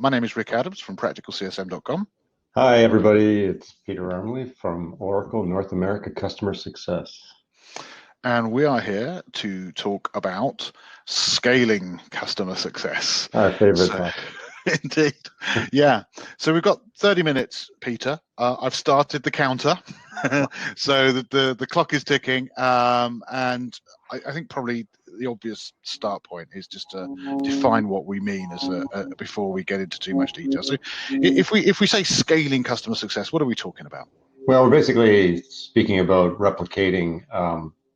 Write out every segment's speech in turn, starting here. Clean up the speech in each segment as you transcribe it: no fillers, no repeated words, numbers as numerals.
My name is Rick Adams from practicalcsm.com. Hi, everybody. It's Peter Armaly from Oracle North America Customer Success. And we are here to talk about scaling customer success. Our favorite topic. Indeed. Yeah. So we've got 30 minutes, Peter. I've started the counter. So the clock is ticking. And I think probably the obvious start point is just to define what we mean as before we get into too much detail. So if we say scaling customer success, what are we talking about? Well, we're basically speaking about replicating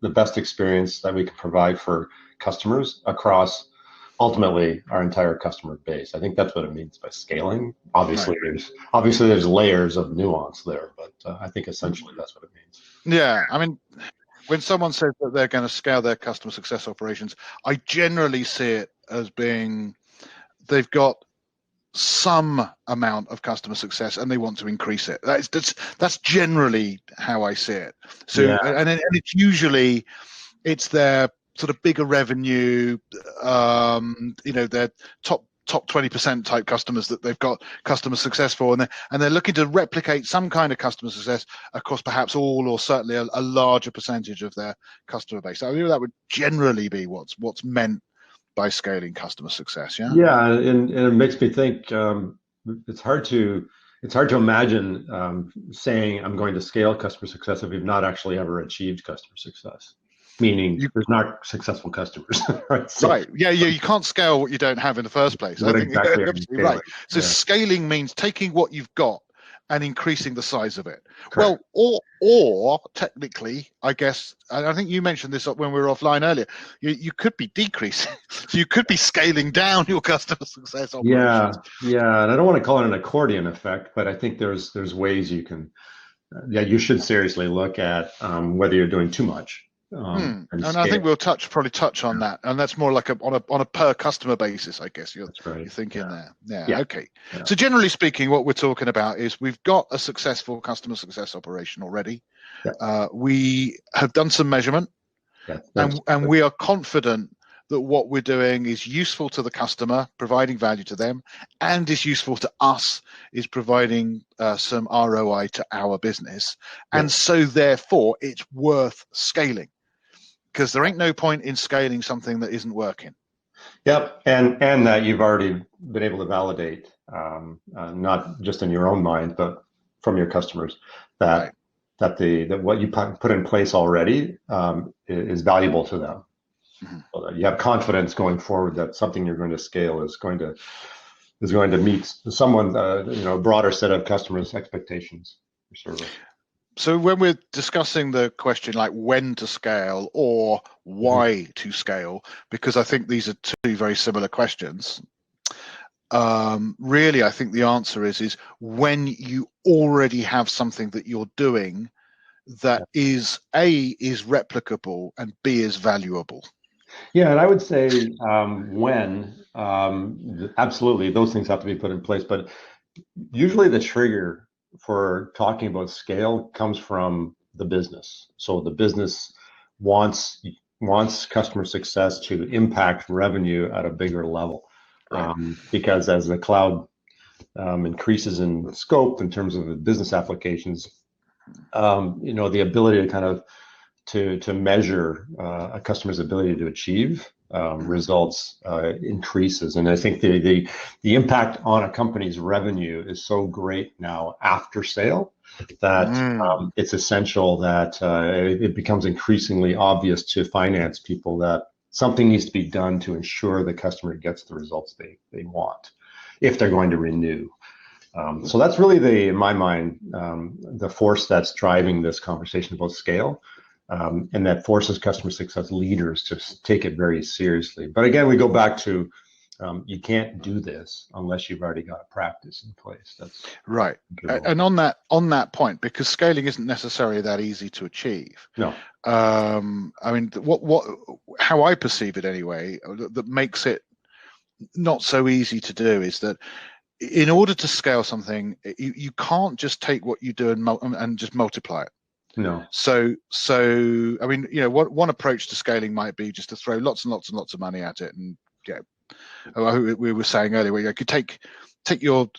the best experience that we can provide for customers across ultimately our entire customer base. I think that's what it means by scaling. Obviously, right. there's layers of nuance there, but I think essentially that's what it means. Yeah, I mean, when someone says that they're going to scale their customer success operations, I generally see it as being they've got some amount of customer success and they want to increase it. That's generally how I see it. So, yeah. and it's usually it's their sort of bigger revenue, their top 20% type customers that they've got customer success for, and they're looking to replicate some kind of customer success across perhaps all or certainly a larger percentage of their customer base. So I think that would generally be what's meant by scaling customer success. Yeah, and it makes me think it's hard to imagine saying I'm going to scale customer success if you've not actually ever achieved customer success. Meaning there's not successful customers, right? So, right. Yeah. You can't scale what you don't have in the first place. I think exactly you're absolutely right. So scaling means taking what you've got and increasing the size of it. Correct. Well, or technically, I guess, and I think you mentioned this when we were offline earlier, you could be decreasing. So you could be scaling down your customer success operations. Yeah. And I don't want to call it an accordion effect, but I think there's ways you can, you should seriously look at whether you're doing too much. And I think we'll probably touch on that, and that's more like on a per customer basis, I guess. You're thinking there. Yeah. Okay. Yeah. So generally speaking, what we're talking about is we've got a successful customer success operation already. Yeah. We have done some measurement, and we are confident that what we're doing is useful to the customer, providing value to them, and is useful to us, is providing some ROI to our business, and so therefore it's worth scaling. Because there ain't no point in scaling something that isn't working. Yep, and that you've already been able to validate, not just in your own mind, but from your customers, that what you put in place already is valuable to them. Mm-hmm. So that you have confidence going forward that something you're going to scale is going to meet someone a broader set of customers' expectations for service. So when we're discussing the question like when to scale or why to scale, because I think these are two very similar questions, really I think the answer is when you already have something that you're doing that is A, is replicable, and B, is valuable. Yeah, and I would say absolutely those things have to be put in place, but usually the trigger for talking about scale comes from the business. So the business wants customer success to impact revenue at a bigger level, because as the cloud increases in scope in terms of the business applications, the ability to kind of to measure a customer's ability to achieve results increases. And I think the impact on a company's revenue is so great now after sale that it's essential that it becomes increasingly obvious to finance people that something needs to be done to ensure the customer gets the results they want if they're going to renew. So that's really in my mind, the force that's driving this conversation about scale. And that forces customer success leaders to take it very seriously. But again, we go back to you can't do this unless you've already got a practice in place. That's right. And on that point, because scaling isn't necessarily that easy to achieve. No. I mean, how I perceive it anyway, that makes it not so easy to do is that in order to scale something, you can't just take what you do and just multiply it. No. So I mean, one approach to scaling might be just to throw lots and lots and lots of money at it, and we were saying earlier, where you could take take your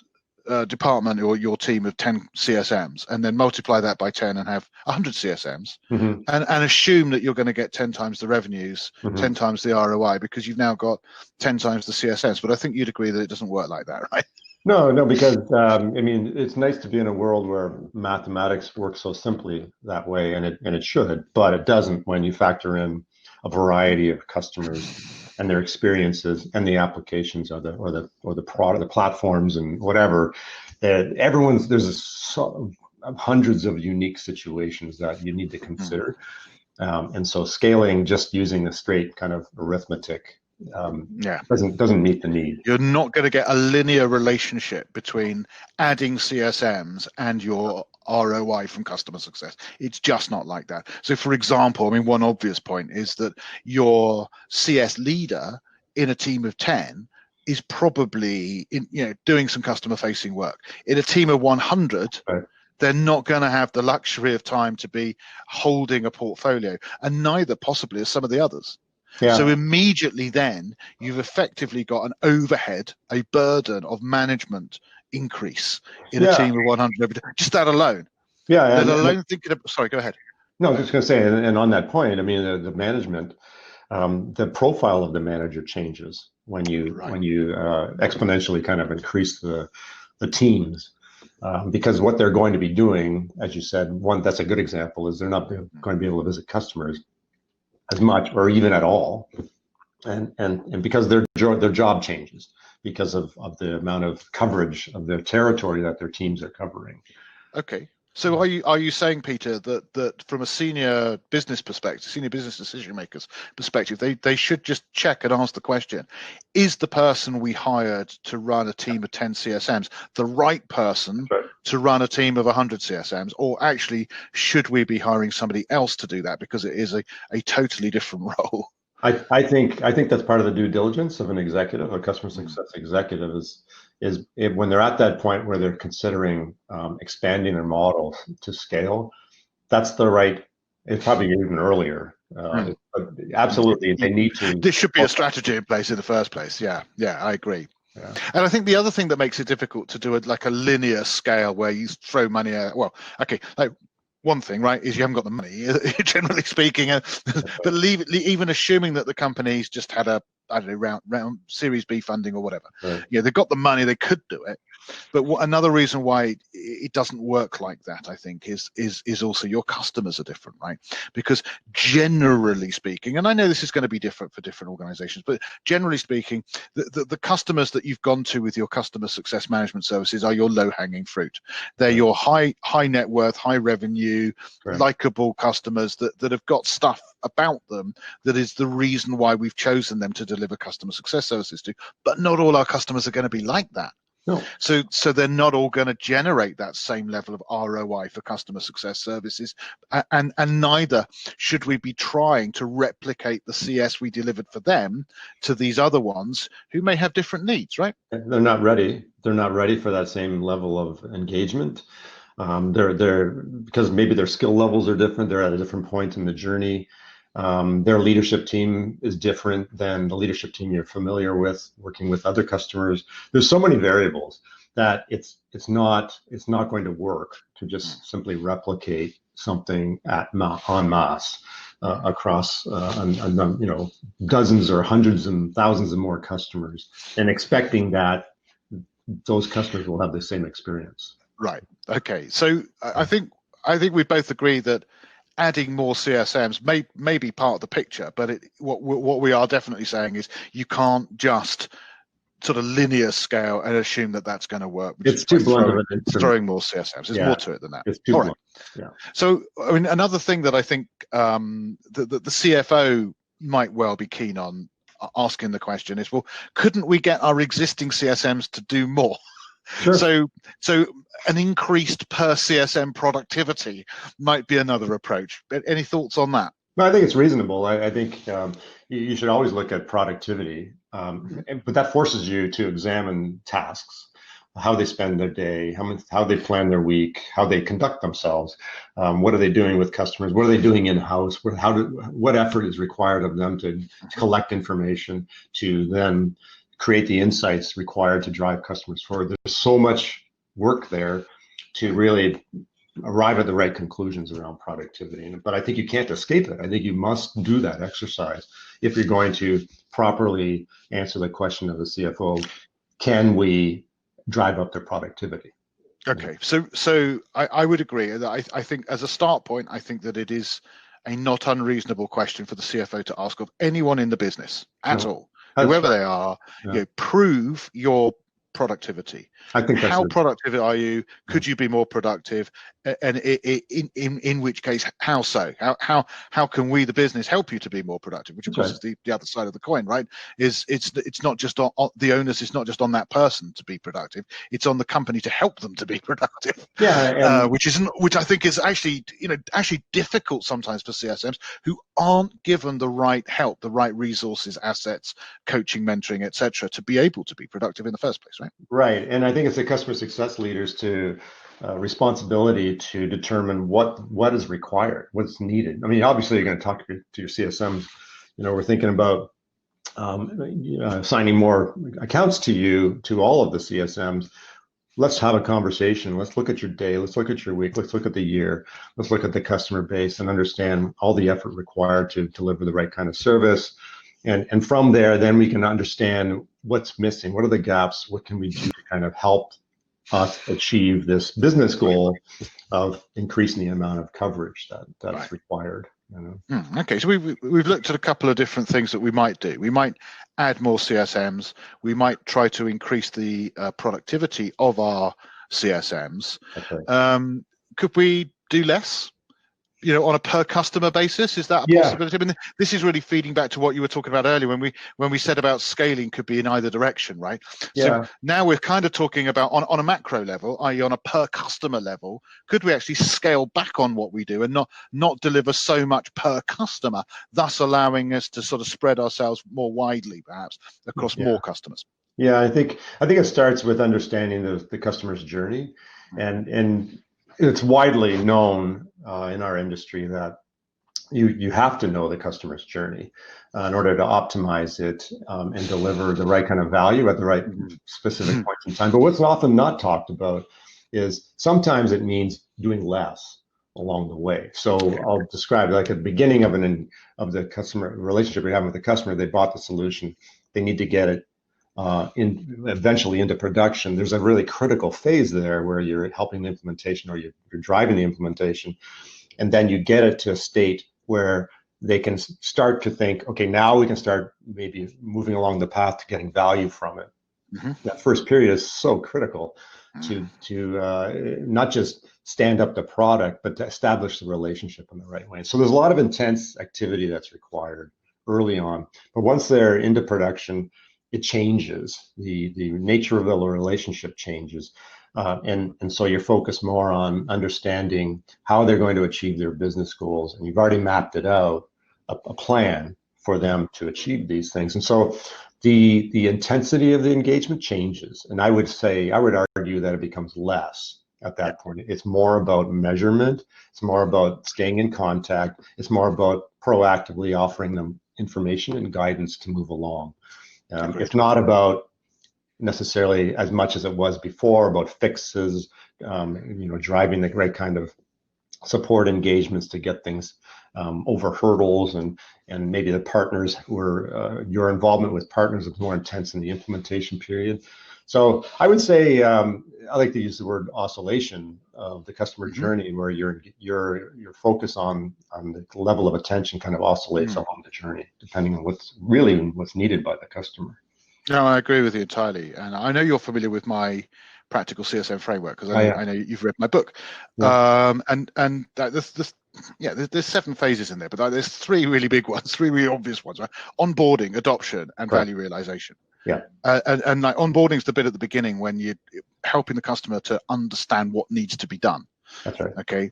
department or your team of 10 CSMs and then multiply that by 10 and have 100 CSMs Mm-hmm. and assume that you're going to get 10 times the revenues, Mm-hmm. 10 times the ROI, because you've now got 10 times the CSMs. But I think you'd agree that it doesn't work like that, right? No, because I mean, it's nice to be in a world where mathematics works so simply that way, and it should, but it doesn't when you factor in a variety of customers and their experiences and the applications or the product, the platforms, and whatever. There's hundreds of unique situations that you need to consider, and so scaling just using a straight kind of arithmetic doesn't meet the need. You're not going to get a linear relationship between adding CSMs and your ROI from customer success. It's just not like that. So for example, I mean, one obvious point is that your CS leader in a team of 10 is probably doing some customer facing work. In a team of 100, right, they're not going to have the luxury of time to be holding a portfolio, and neither possibly as some of the others. Yeah. So immediately then you've effectively got an overhead, a burden of management increase in a team of 100, just that alone. Yeah. Let alone thinking of, sorry, go ahead. No, I was just going to say, and on that point, I mean, the management, the profile of the manager changes when you exponentially kind of increase the teams. Because what they're going to be doing, as you said, that's a good example, is they're not going to be able to visit customers as much or even at all, and because their job changes because of the amount of coverage of their territory that their teams are covering. Okay. So are you saying, Peter, that from a senior business perspective, senior business decision makers perspective, they should just check and ask the question, is the person we hired to run a team of 10 CSMs the right person to run a team of 100 CSMs, or actually should we be hiring somebody else to do that because it is a totally different role? I think that's part of the due diligence of an executive, a customer success executive, is when they're at that point where they're considering expanding their model to scale. That's the right. It's probably even earlier. But absolutely, they need to. There should be a strategy in place in the first place. Yeah, I agree. Yeah. And I think the other thing that makes it difficult to do it like a linear scale where you throw money out. Well, okay, like one thing, right, is you haven't got the money, generally speaking. But even assuming that the company's just had a, I don't know, round Series B funding or whatever. Right. Yeah, they've got the money, they could do it. But another reason why it doesn't work like that, I think, is also your customers are different, right? Because generally speaking, and I know this is going to be different for different organizations, but generally speaking, the customers that you've gone to with your customer success management services are your low-hanging fruit. They're your high net worth, high revenue, likable customers that have got stuff about them that is the reason why we've chosen them to deliver customer success services to. But not all our customers are going to be like that. No. So they're not all going to generate that same level of ROI for customer success services, and neither should we be trying to replicate the CS we delivered for them to these other ones who may have different needs, right? They're not ready. They're not ready for that same level of engagement. They're because maybe their skill levels are different. They're at a different point in the journey. Their leadership team is different than the leadership team you're familiar with, working with other customers. There's so many variables that it's not going to work to just simply replicate something en masse across dozens or hundreds and thousands of more customers, and expecting that those customers will have the same experience. Right. Okay. So I think we both agree that adding more CSMs may be part of the picture, but what we are definitely saying is you can't just sort of linear scale and assume that that's going to work. It's too blunt. Throwing more CSMs. There's more to it than that. It's too blunt. Yeah. So I mean, another thing that I think the CFO might well be keen on asking the question is, well, couldn't we get our existing CSMs to do more? Sure. So an increased per CSM productivity might be another approach. Any thoughts on that? No, I think it's reasonable. I think you should always look at productivity, but that forces you to examine tasks, how they spend their day, how they plan their week, how they conduct themselves, what are they doing with customers, what are they doing in-house, what effort is required of them to collect information, to then create the insights required to drive customers forward. There's so much work there to really arrive at the right conclusions around productivity. But I think you can't escape it. I think you must do that exercise if you're going to properly answer the question of the CFO, can we drive up their productivity? Okay, so I would agree that I think as a start point, I think that it is a not unreasonable question for the CFO to ask of anyone in the business at all, whoever they are. Prove your productivity. I think how productive are you? Could you be more productive? And in which case, how so? How can we, the business, help you to be more productive? Which of course is the other side of the coin, right? It's not just on the onus. It's not just on that person to be productive. It's on the company to help them to be productive. Yeah, which I think is actually difficult sometimes for CSMs who aren't given the right help, the right resources, assets, coaching, mentoring, etc., to be able to be productive in the first place, right? Right, and I think it's the customer success leaders to responsibility to determine what is required, what's needed. I mean, obviously you're going to talk to your CSMs. We're thinking about signing more accounts to all of the CSMs. Let's have a conversation. Let's look at your day. Let's look at your week. Let's look at the year. Let's look at the customer base and understand all the effort required to deliver the right kind of service. And from there, then we can understand what's missing. What are the gaps? What can we do to kind of help us achieve this business goal of increasing the amount of coverage that's required? Okay, so we've looked at a couple of different things that we might do. We might add more CSMs. We might try to increase the productivity of our CSMs. Okay. Could we do less? On a per customer basis, is that a possibility? I mean, this is really feeding back to what you were talking about earlier when we said about scaling could be in either direction, right? So now we're kind of talking about on a macro level, i.e. on a per customer level, could we actually scale back on what we do and not deliver so much per customer, thus allowing us to sort of spread ourselves more widely, perhaps, across more customers? Yeah, I think it starts with understanding the customer's journey, and it's widely known in our industry that you have to know the customer's journey in order to optimize it and deliver the right kind of value at the right specific points in time. But what's often not talked about is sometimes it means doing less along the way. So I'll describe it like at the beginning of the customer relationship we have with the customer. They bought the solution. They need to get it eventually into production. There's a really critical phase there where you're helping the implementation or you're driving the implementation, and then you get it to a state where they can start to think, okay, now we can start maybe moving along the path to getting value from it. That first period is so critical to not just stand up the product, but to establish the relationship in the right way. So there's a lot of intense activity that's required early on, but once they're into production, it changes. The nature of the relationship changes. And so you're focused more on understanding how they're going to achieve their business goals. And you've already mapped it out, a plan for them to achieve these things. And so the intensity of the engagement changes. And I would argue that it becomes less at that point. It's more about measurement. It's more about staying in contact. It's more about proactively offering them information and guidance to move along. It's not about necessarily as much as it was before about fixes, driving the right kind of support engagements to get things over hurdles, and maybe the partners your involvement with partners is more intense in the implementation period. So I would say I like to use the word oscillation of the customer journey, where your focus on the level of attention kind of oscillates along the journey, depending on what's needed by the customer. No, I agree with you entirely, and I know you're familiar with my practical CSM framework because I know you've read my book. And there's 7 phases in there, but there's 3 really big ones, 3 really obvious ones, right? Onboarding, adoption, and value realization. And like onboarding is the bit at the beginning when you're helping the customer to understand what needs to be done. That's right. Okay.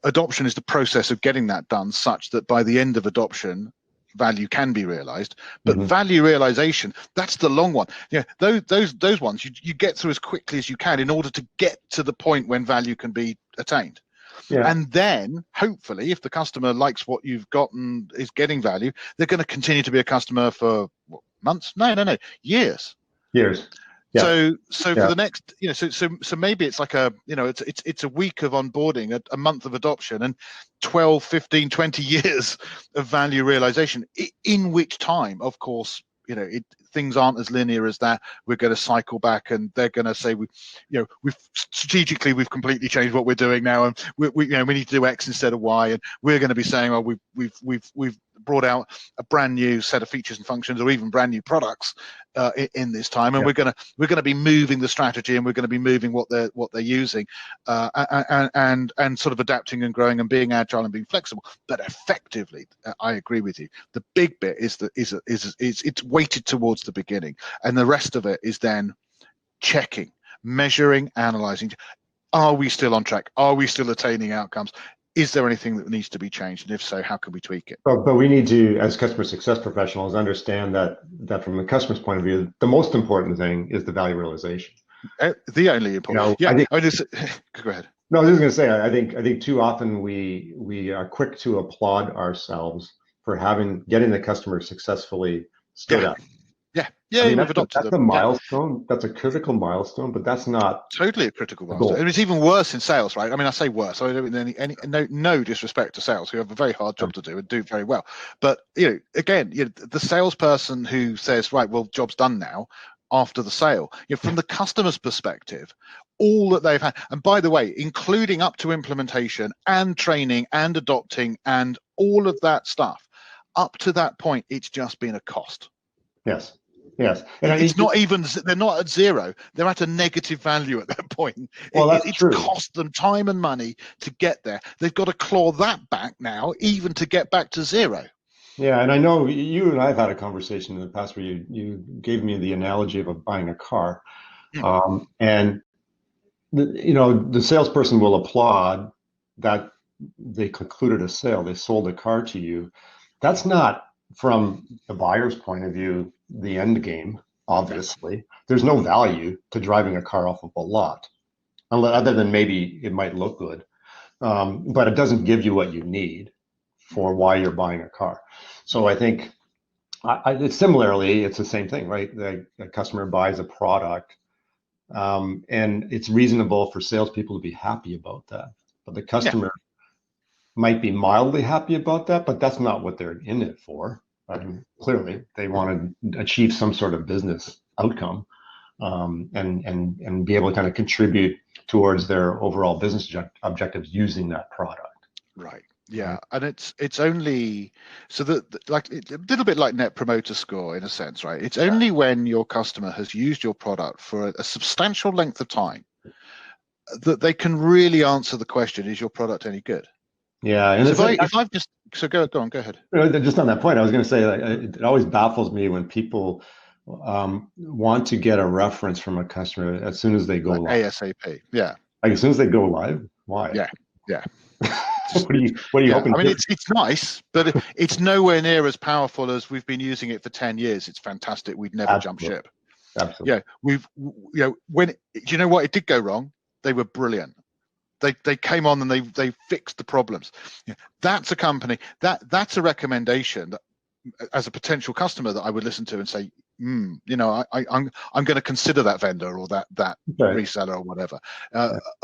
Adoption is the process of getting that done such that by the end of adoption, value can be realized. But value realization, that's the long one. Those ones you get through as quickly as you can in order to get to the point when value can be attained. Yeah. And then hopefully if the customer likes what you've got and is getting value, they're going to continue to be a customer for what, months? No, years. Years. Yeah. So for the next, so maybe it's like it's a week of onboarding, a month of adoption, and 12, 15, 20 years of value realization, in which time, of course, things aren't as linear as that. We're going to cycle back, and they're going to say we've strategically completely changed what we're doing now, and we need to do X instead of Y, and we're going to be saying, well, we've brought out a brand new set of features and functions, or even brand new products in this time, and we're going to be moving the strategy, and we're going to be moving what they're using, and sort of adapting and growing and being agile and being flexible. But effectively, I agree with you. The big bit is it's weighted towards the beginning, and the rest of it is then checking, measuring, analyzing. Are we still on track? Are we still attaining outcomes? Is there anything that needs to be changed? And if so, how can we tweak it? But we need to, as customer success professionals, understand that from the customer's point of view, the most important thing is the value realization. The only important. Go ahead. No, I was just going to say, I think too often we are quick to applaud ourselves for getting the customer successfully stood up. Yeah, we've adopted that's a milestone. That's a critical milestone, but that's not totally a critical milestone. And it's even worse in sales, right? I mean, I say worse. I don't mean no disrespect to sales, who have a very hard job to do and do very well. But again, the salesperson who says, right, well, job's done now, after the sale, from the customer's perspective, all that they've had, and by the way, including up to implementation and training and adopting and all of that stuff, up to that point, it's just been a cost. Yes. And it's not even, they're not at zero, they're at a negative value at that point. Well, that's true. It's cost them time and money to get there. They've got to claw that back now, even to get back to zero. Yeah, and I know you and I have had a conversation in the past where you gave me the analogy of buying a car. And the salesperson will applaud that they concluded a sale, they sold a car to you. That's not, from the buyer's point of view, the end game. Obviously, there's no value to driving a car off of a lot, other than maybe it might look good, but it doesn't give you what you need for why you're buying a car. So I think similarly, it's the same thing, right? The customer buys a product, and it's reasonable for salespeople to be happy about that, but the customer might be mildly happy about that, but that's not what they're in it for. I mean, clearly, they want to achieve some sort of business outcome, and be able to kind of contribute towards their overall business objectives using that product. Right. Yeah, and it's only so that like a little bit like Net Promoter Score in a sense, right? It's only when your customer has used your product for a substantial length of time that they can really answer the question: is your product any good? Yeah, and so if I've just go ahead. Just on that point, I was going to say it always baffles me when people want to get a reference from a customer as soon as they go live. ASAP, yeah. Like as soon as they go live, why? Yeah. What are you hoping? I mean, it's nice, but it's nowhere near as powerful as we've been using it for 10 years. It's fantastic. We'd never jump ship. Absolutely. Yeah, when do you know what? It did go wrong. They were brilliant. They came on and they fixed the problems. That's a company that's a recommendation that, as a potential customer, that I would listen to and say, I'm going to consider that vendor or that reseller or whatever,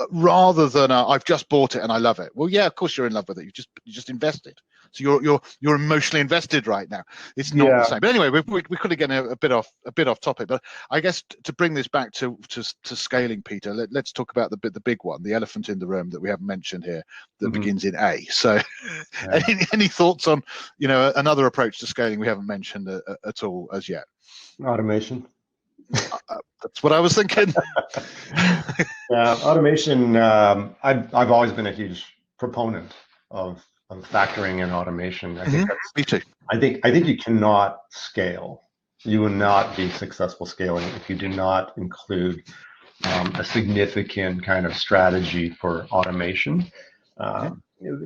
rather than I've just bought it and I love it. Well, yeah, of course you're in love with it. You just invested, so you're emotionally invested right now. It's not the same. But anyway, we could have gotten a bit off topic. But I guess to bring this back to scaling, Peter, let's talk about the big one, the elephant in the room that we haven't mentioned here, that begins in A. So, any thoughts on another approach to scaling we haven't mentioned at all as yet? Automation. That's what I was thinking. Automation. I've always been a huge proponent of factoring in automation. I think Me too. I think you cannot scale. You will not be successful scaling if you do not include a significant kind of strategy for automation,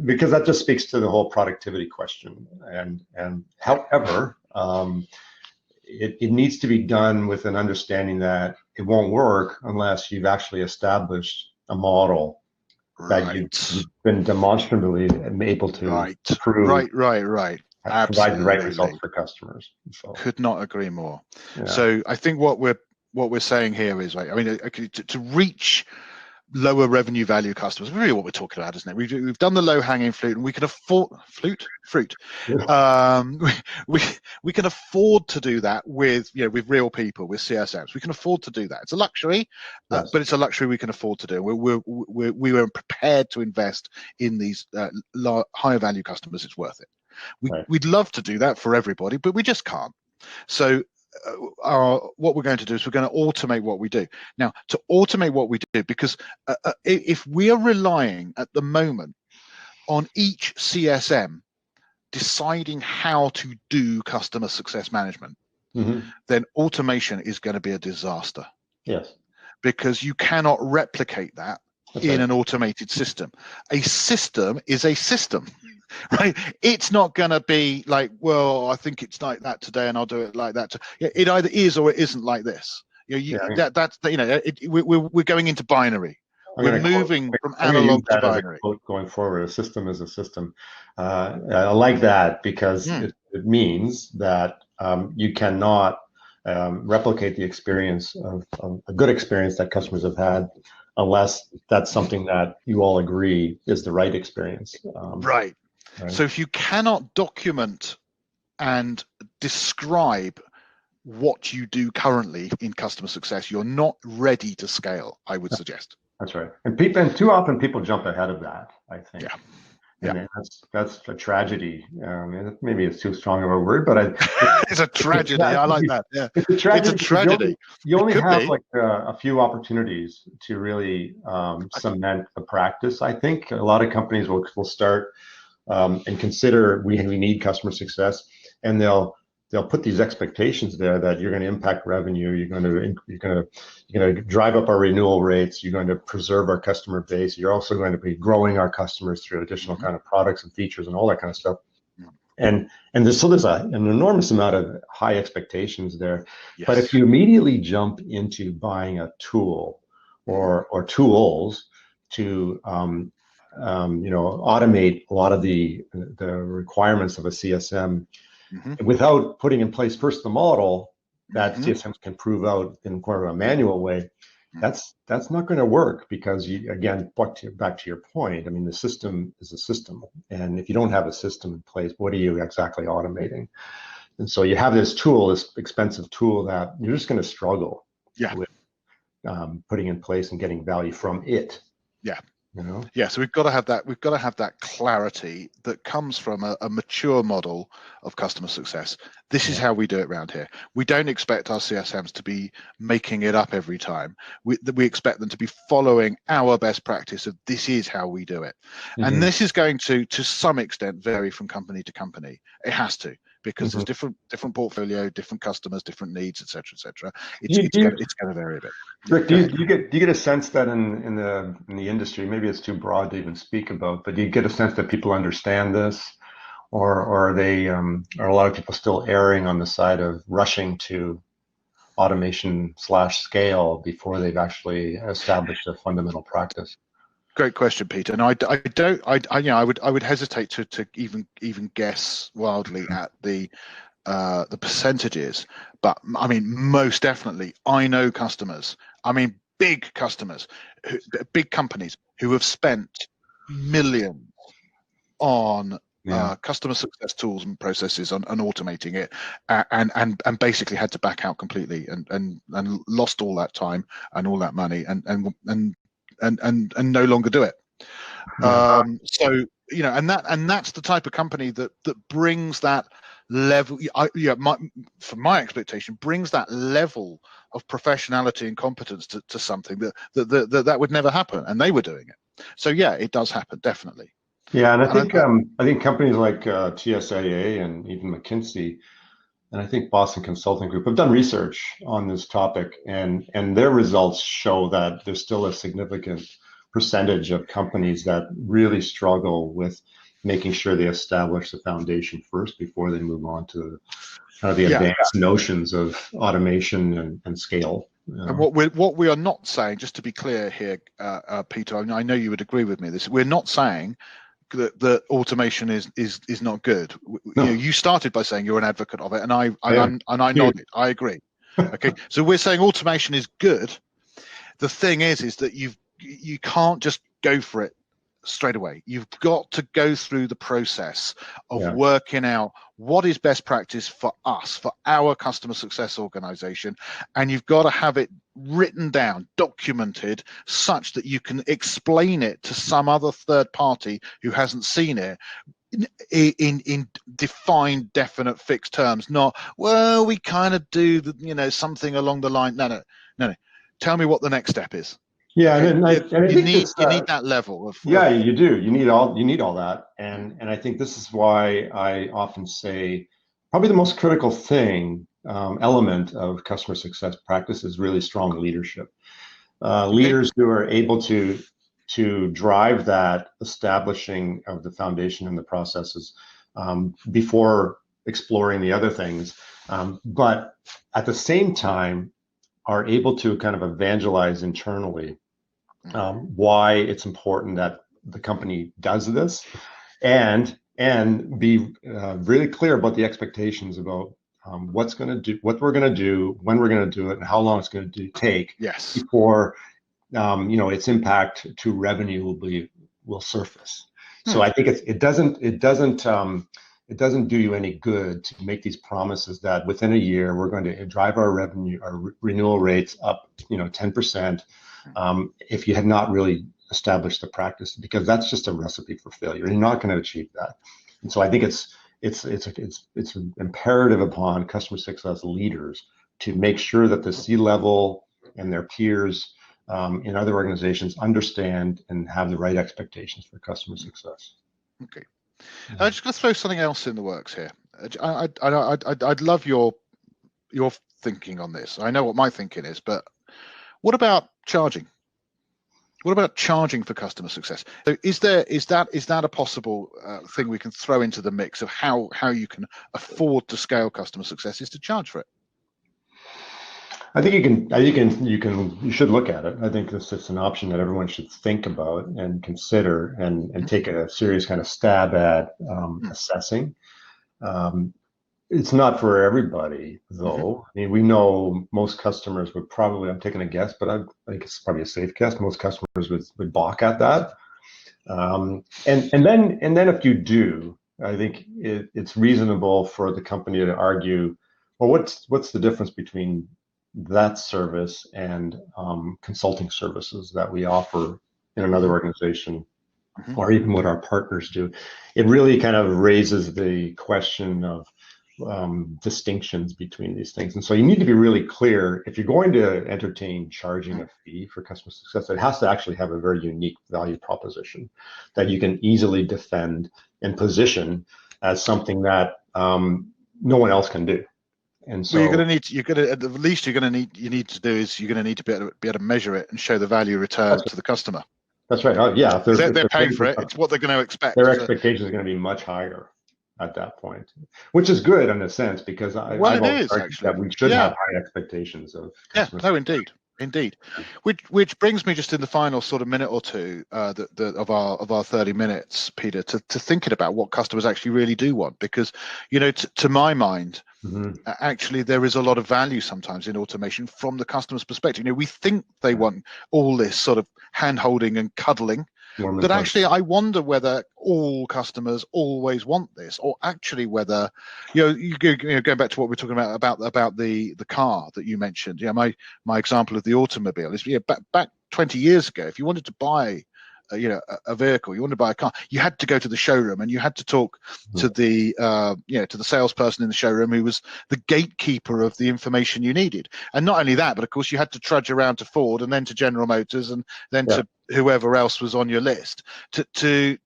because that just speaks to the whole productivity question. And however, it needs to be done with an understanding that it won't work unless you've actually established a model that you've been demonstrably able to prove provide the right results for customers. So. Could not agree more. Yeah. So I think what we're saying here is, right, I mean, to reach lower revenue value customers, really what we're talking about, isn't it? We've done the low hanging fruit, and we can afford fruit. Yeah. We can afford to do that with with real people, with CSMs. We can afford to do that. It's a luxury, yes. But it's a luxury we can afford to do. We were prepared to invest in these higher value customers. It's worth it. We'd love to do that for everybody, but we just can't. So what we're going to do is we're going to automate what we do. Now, to automate what we do, because if we are relying at the moment on each CSM deciding how to do customer success management, then automation is going to be a disaster. Yes. Because you cannot replicate that in an automated system. A system is a system. Right, it's not going to be like, well, I think it's like that today, and I'll do it like that. It either is or it isn't like this. We're going into binary. We're moving from analog to binary. Going forward, a system is a system. I like that because it means that you cannot replicate the experience of a good experience that customers have had, unless that's something that you all agree is the right experience. Right. So if you cannot document and describe what you do currently in customer success, you're not ready to scale, I would suggest. That's right. And too often people jump ahead of that, I think. Yeah. And that's a tragedy. Maybe it's too strong of a word, but it's a tragedy. I like that. Yeah, it's a tragedy. It's a tragedy. You only have like a few opportunities to really cement the practice. I think a lot of companies will start and consider we need customer success, and they'll put these expectations there that you're going to impact revenue, you're going to drive up our renewal rates, you're going to preserve our customer base, you're also going to be growing our customers through additional kind of products and features and all that kind of stuff. And there's an enormous amount of high expectations there. Yes. But if you immediately jump into buying a tool or tools to automate a lot of the requirements of a CSM without putting in place first the model that CSMs can prove out in kind of a manual way, that's not going to work, because you, again, back to your point, I mean, the system is a system, and if you don't have a system in place, what are you exactly automating? And so you have this tool, this expensive tool, that you're just going to struggle with putting in place and getting value from it. Yeah. Yeah, so we've got to have that clarity that comes from a mature model of customer success. This is how we do it around here. We don't expect our CSMs to be making it up every time. We expect them to be following our best practice of this is how we do it. And this is going to some extent vary from company to company. It has to, because there's different portfolio, different customers, different needs, etc., etc. It's going to vary a bit. Rick, do you get a sense that in the industry, maybe it's too broad to even speak about, but do you get a sense that people understand this, or are a lot of people still erring on the side of rushing to automation / scale before they've actually established a fundamental practice? Great question, Peter. And I would hesitate to even guess wildly at the percentages, but I mean, most definitely, I know customers. I mean, big customers, big companies who have spent millions on customer success tools and processes on automating it, and basically had to back out completely and lost all that time and all that money and no longer do it. So and that's the type of company that brings that level. From my expectation, brings that level of professionality and competence to something that would never happen, and they were doing it. So yeah, it does happen, definitely. Yeah, and I think companies like TSAA and even McKinsey, and I think Boston Consulting Group have done research on this topic, and their results show that there's still a significant percentage of companies that really struggle with making sure they establish the foundation first before they move on to kind of the advanced notions of automation and scale. And what we are not saying, just to be clear here, Peter, I know you would agree with me. We're not saying that automation is not good. No. You started by saying you're an advocate of it, and I nodded. I agree. Okay, so we're saying automation is good. The thing is that you can't just go for it straight away. You've got to go through the process of working out what is best practice for us, for our customer success organization, and you've got to have it written down, documented, such that you can explain it to some other third party who hasn't seen it in defined, definite, fixed terms. Not, well, we kind of do something along the line. No. Tell me what the next step is. Yeah, okay? and I think you need that level of. You do. You need all that, and I think this is why I often say probably the most critical thing element of customer success practice is really strong leadership. Leaders who are able to drive that establishing of the foundation and the processes before exploring the other things, but at the same time are able to kind of evangelize internally why it's important that the company does this, and be really clear about the expectations about what we're going to do, when we're going to do it, and how long it's going to take before its impact to revenue will surface. So I think it doesn't do you any good to make these promises that within a year we're going to drive our revenue, our renewal rates up 10%. If you had not really established the practice, because that's just a recipe for failure. You're not going to achieve that. And so I think it's imperative upon customer success leaders to make sure that the C-level and their peers in other organizations understand and have the right expectations for customer success. Okay. I'm just going to throw something else in the works here. I'd love your thinking on this. I know what my thinking is, but what about charging? What about charging for customer success? So is that a possible thing we can throw into the mix of how you can afford to scale customer success, is to charge for it? I think you should look at it. I think it's an option that everyone should think about and consider and take a serious kind of stab at assessing. It's not for everybody, though. I mean, we know most customers would probably, I'm taking a guess, but I think it's probably a safe guess, most customers would balk at that. And then if you do, I think it's reasonable for the company to argue, well, what's the difference between that service and consulting services that we offer in another organization, or even what our partners do? It really kind of raises the question of distinctions between these things. And so you need to be really clear. If you're going to entertain charging a fee for customer success, it has to actually have a very unique value proposition that you can easily defend and position as something that no one else can do. And so you're going to at the least you need to be able to measure it and show the value return to the customer. That's right. Yeah, if they're paying for it, it's what they're going to expect. Their expectations are going to be much higher at that point, which is good in a sense, because I've always argued that we should have high expectations of customers. No, indeed. Which brings me just in the final sort of minute or two of our 30 minutes, Peter, to thinking about what customers actually really do want, because to my mind, actually there is a lot of value sometimes in automation from the customer's perspective. We think they want all this sort of hand holding and cuddling, but actually I wonder whether all customers always want this, or actually whether going back to what we're talking about the car that you mentioned. My example of the automobile is back 20 years ago, if you wanted to buy a vehicle, you wanted to buy a car, you had to go to the showroom and you had to talk to the to the salesperson in the showroom, who was the gatekeeper of the information you needed. And not only that, but of course you had to trudge around to Ford and then to General Motors and then to whoever else was on your list to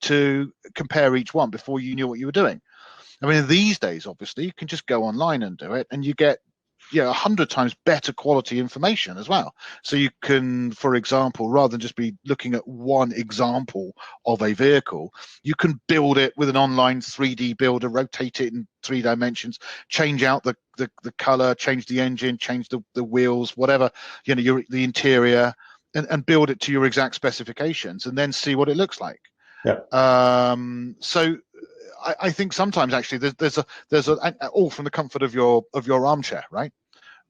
compare each one before you knew what you were doing. I mean, these days, obviously, you can just go online and do it, and you get 100 times better quality information as well. So you can, for example, rather than just be looking at one example of a vehicle, you can build it with an online 3D builder, rotate it in 3 dimensions, change out the the color, change the engine, change the wheels, whatever, the interior, and build it to your exact specifications, and then see what it looks like. Yeah. So I think sometimes actually there's all from the comfort of your armchair, right?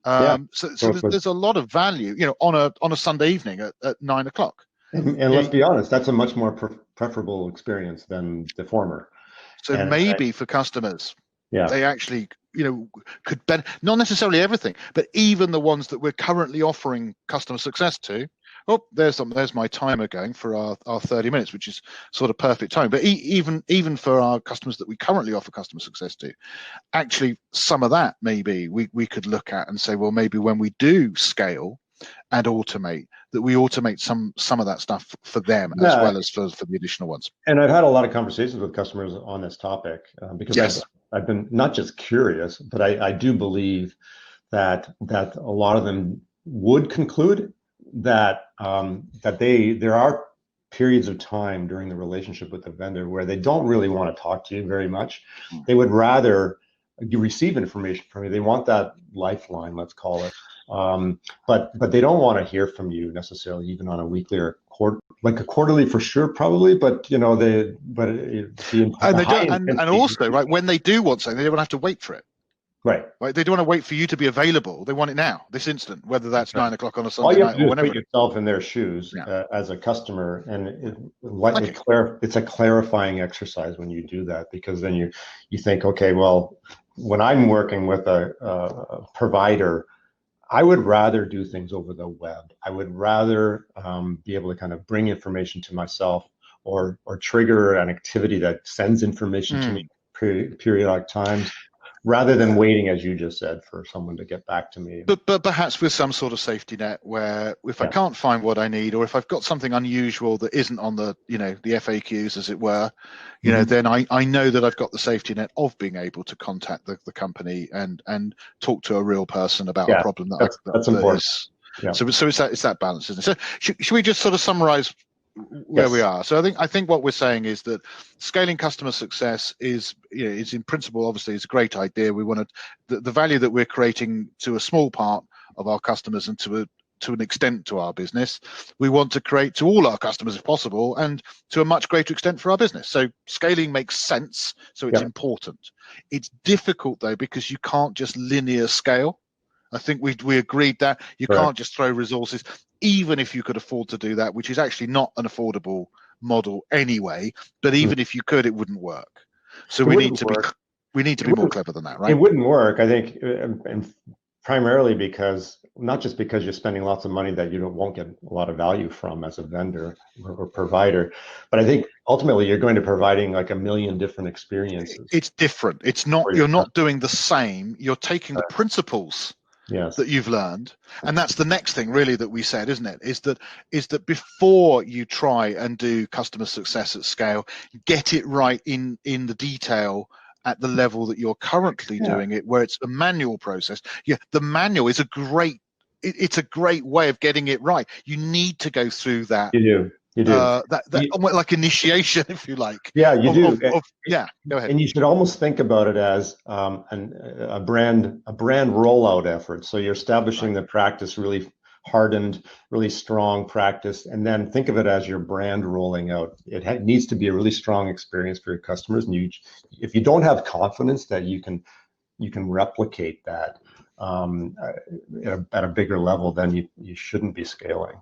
So there's a lot of value, on a Sunday evening at 9 o'clock. And let's be honest, that's a much more preferable experience than the former. So maybe for customers, they actually, could not necessarily everything, but even the ones that we're currently offering customer success to. Oh, there's my timer going for our 30 minutes, which is sort of perfect time. But even for our customers that we currently offer customer success to, actually some of that maybe we could look at and say, well, maybe when we do scale and automate, that we automate some of that stuff for them as well as for the additional ones. And I've had a lot of conversations with customers on this topic because I've been not just curious, but I do believe that a lot of them would conclude that there are periods of time during the relationship with the vendor where they don't really want to talk to you very much. They would rather receive information from you. They want that lifeline, let's call it. But they don't want to hear from you necessarily, even on a weekly or quarterly for sure, probably. But and also, right, when they do want something, they don't have to wait for it. Right. They don't want to wait for you to be available. They want it now, this instant, whether that's 9 o'clock on a Sunday night. All you have night to do or whenever. is put yourself in their shoes as a customer, and it's a clarifying exercise when you do that, because then you think, okay, well, when I'm working with a provider, I would rather do things over the web. I would rather be able to kind of bring information to myself, or trigger an activity that sends information to me periodic times, rather than waiting, as you just said, for someone to get back to me. But perhaps with some sort of safety net, where if I can't find what I need, or if I've got something unusual that isn't on the the FAQs, as it were, then I know that I've got the safety net of being able to contact the company and talk to a real person about a problem that's important. So it's that balance, isn't it? So should we just sort of summarize where we are? So I think what we're saying is that scaling customer success is in principle, obviously, it's a great idea. We want the value that we're creating to a small part of our customers and to an extent to our business, we want to create to all our customers if possible, and to a much greater extent for our business. So scaling makes sense, so it's important. It's difficult though, because you can't just linear scale. I think we agreed that you can't just throw resources, even if you could afford to do that, which is actually not an affordable model anyway. But even if you could, it wouldn't work. So we need to be more clever than that, right? It wouldn't work, I think, and primarily not just because you're spending lots of money that you won't get a lot of value from as a vendor or provider, but I think ultimately you're going to providing like a million different experiences. It's different. It's not, you're not doing the same. You're taking the principles that you've learned, and that's the next thing really that we said, isn't it, is that before you try and do customer success at scale, get it right in the detail at the level that you're currently doing it, where it's a manual process. The manual is a great way of getting it right. You need to go through that. You do. Like initiation, if you like. Yeah, you do. Go ahead. And you should almost think about it as a brand rollout effort. So you're establishing the practice, really hardened, really strong practice, and then think of it as your brand rolling out. It needs to be a really strong experience for your customers. And if you don't have confidence that you can replicate that at a bigger level, then you shouldn't be scaling.